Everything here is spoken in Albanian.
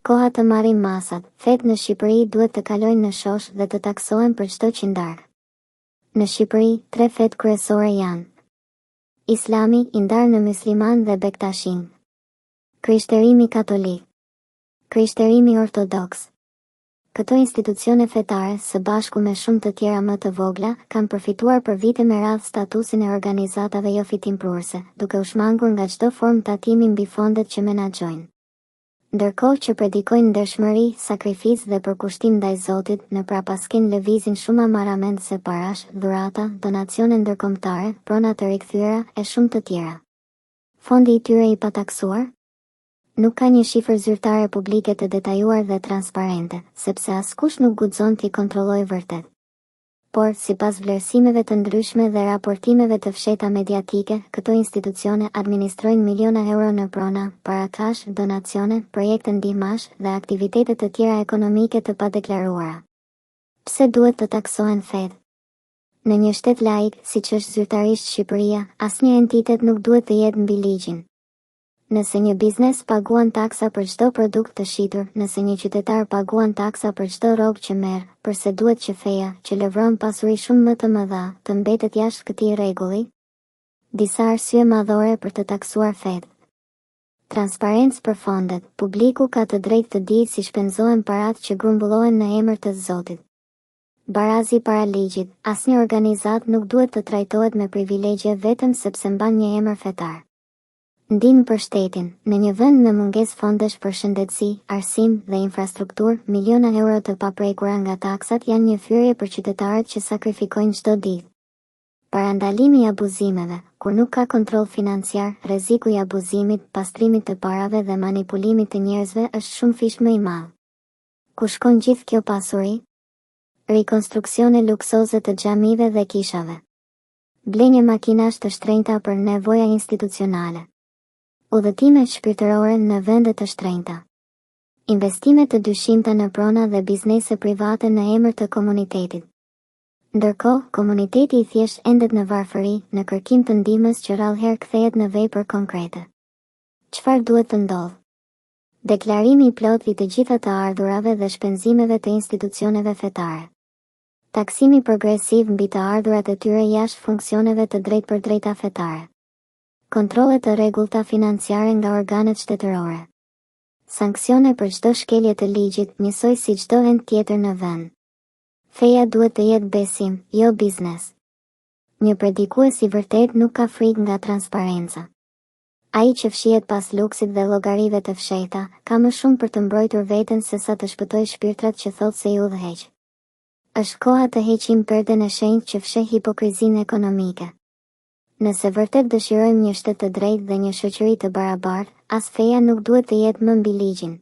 Koha të marrim masat, fetë në Shqipëri duhet të kalojnë në shosh dhe të taksohen për çdo qindar. Në Shqipëri, 3 fetë kryesore janë: Islami, i ndarë në Musliman dhe Bektashin; Krishterimi katolik; Krishterimi ortodoks. Këto institucione fetare, së bashku me shumë të tjera më të vogla, kanë përfituar për vite me radhë statusin e organizatave jo fitimprurëse, duke u shmangur nga çdo formë tatimi mbi fondet që menaxhojnë. Ndërkohë që predikojnë ndershmëri, sakrificë dhe përkushtim ndaj Zotit, në prapaskin lëvizin shumë amaramendëse parash, dhurata, donacione ndërkombëtare, prona të rikthyera e shumë të tjera. Fondi i tyre i pataksuar? Nuk ka një shifër zyrtare publike të detajuar dhe transparente, sepse askush nuk guxon t'i kontrollojë vërtet. Por, sipas vlerësimeve të ndryshme dhe raportimeve të fshehta mediatike, këto institucione administrojnë miliona euro në prona, parakash, donacione, projekte ndihmash dhe aktivitete të tjera ekonomike të padeklaruara. Pse duhet të taksohen fetë? Në një shtet laik, siç është zyrtarisht Shqipëria, asnjë entitet nuk duhet të jetë mbi ligjin. Nëse një biznes paguan taksa për çdo produkt të shitur, nëse një qytetar paguan taksa për çdo rrogë që merr, përse duhet që feja, që lëvron pasuri shumë më të mëdha, të mbetet jashtë këtij rregulli? Disa arsye madhore për të taksuar fetë. Transparencë për fondet. Publiku ka të drejtë të dijë si shpenzohen paratë që grumbullohen në emër të Zotit. Barazi para ligjit. Asnjë organizat nuk duhet të trajtohet me privilegje vetëm sepse mban një emër fetar. Ndihmë për shtetin. Në një vend me mungesë fondesh për shëndetësi, arsim dhe infrastrukturë, miliona euro të paprekura nga taksat janë një fyrje për qytetarët që sakrifikojnë çdo ditë. Parandalimi i abuzimeve. Kur nuk ka kontroll financiar, rreziku i abuzimit, pastrimit të parave dhe manipulimit të njerëzve është shumë fish më i madh. Ku shkon gjithë kjo pasuri? Rikonstruksione luksoze të xhamive dhe kishave. Blenje makinash të shtrenjta për nevoja institucionale. Udhëtime shpirtërore në vende të shtrenjta. Investime të dyshimta në prona dhe biznese private në emër të komunitetit. Ndërkohë, komuniteti i thjesht endet në varfëri, në kërkim të ndihmës që rrallëherë kthehet në vepër konkrete. Çfarë duhet të ndodhë? Deklarimi i plotë i të gjitha të ardhurave dhe shpenzimeve të institucioneve fetare. Taksimi progresiv mbi të ardhurat e tyre jashtë funksioneve të drejtpërdrejta fetare. Kontrolle të rregullta financiare nga organet shtetërore. Sanksione për çdo shkelje të ligjit, njësoj si çdo ent tjetër në vend. Feja duhet të jetë besim, jo biznes. Një predikues i vërtet nuk ka frikë nga transparenca. Ai që fshihet pas luksit dhe llogarive të fshehta, ka më shumë për të mbrojtur veten se sa të shpëtojë shpirtrat që thotë se i udhëheq. Është koha të heqim perden e shenjtë që fsheh hipokrizinë ekonomike. Nëse vërtet dëshirojmë një shtet të drejtë dhe një shoqëri të barabartë, as feja nuk duhet të jetë më mbi ligjin.